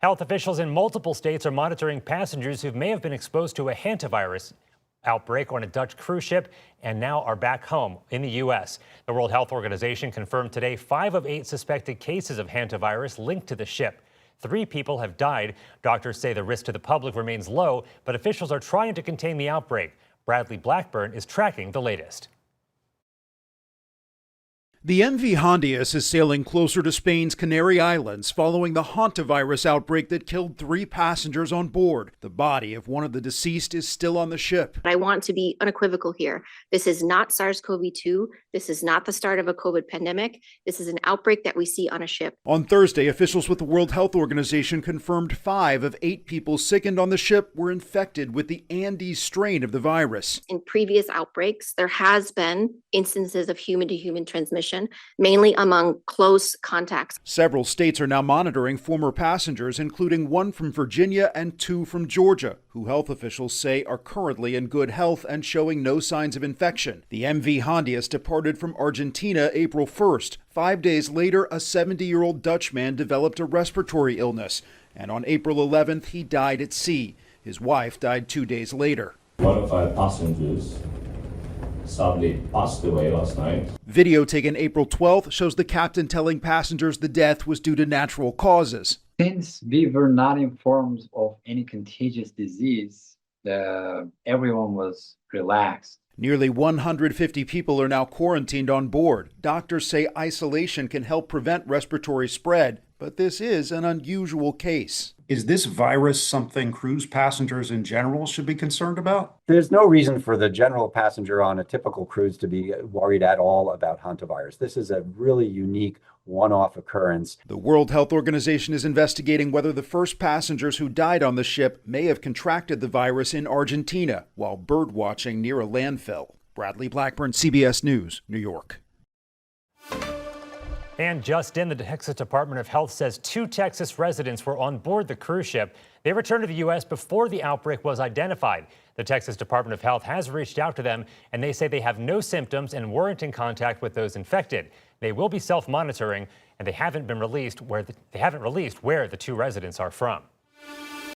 Health officials in multiple states are monitoring passengers who may have been exposed to a hantavirus outbreak on a Dutch cruise ship and now are back home in the U.S. The World Health Organization confirmed today 5 of 8 suspected cases of hantavirus linked to the ship. 3 people have died. Doctors say the risk to the public remains low, but officials are trying to contain the outbreak. Bradley Blackburn is tracking the latest. The MV Hondius is sailing closer to Spain's Canary Islands following the hantavirus outbreak that killed 3 passengers on board. The body of one of the deceased is still on the ship. I want to be unequivocal here. This is not SARS-CoV-2. This is not the start of a COVID pandemic. This is an outbreak that we see on a ship. On Thursday, officials with the World Health Organization confirmed 5 of 8 people sickened on the ship were infected with the Andes strain of the virus. In previous outbreaks, there has been instances of human-to-human transmission, mainly among close contacts. Several states are now monitoring former passengers, including 1 from Virginia and 2 from Georgia, who health officials say are currently in good health and showing no signs of infection. The MV Hondius departed from Argentina April 1st. 5 days later, a 70-year-old Dutch man developed a respiratory illness, and on April 11th, he died at sea. His wife died 2 days later. One of our passengers sadly passed away last night. Video taken April 12th shows the captain telling passengers the death was due to natural causes. Since we were not informed of any contagious disease, everyone was relaxed. Nearly 150 people are now quarantined on board. Doctors say isolation can help prevent respiratory spread, but this is an unusual case. Is this virus something cruise passengers in general should be concerned about? There's no reason for the general passenger on a typical cruise to be worried at all about hantavirus. This is a really unique one-off occurrence. The World Health Organization is investigating whether the first passengers who died on the ship may have contracted the virus in Argentina while bird watching near a landfill. Bradley Blackburn, CBS News, New York. And just in, the Texas Department of Health says 2 Texas residents were on board the cruise ship. They returned to the U.S. before the outbreak was identified. The Texas Department of Health has reached out to them, and they say they have no symptoms and weren't in contact with those infected. They will be self-monitoring, and they haven't released where the 2 residents are from.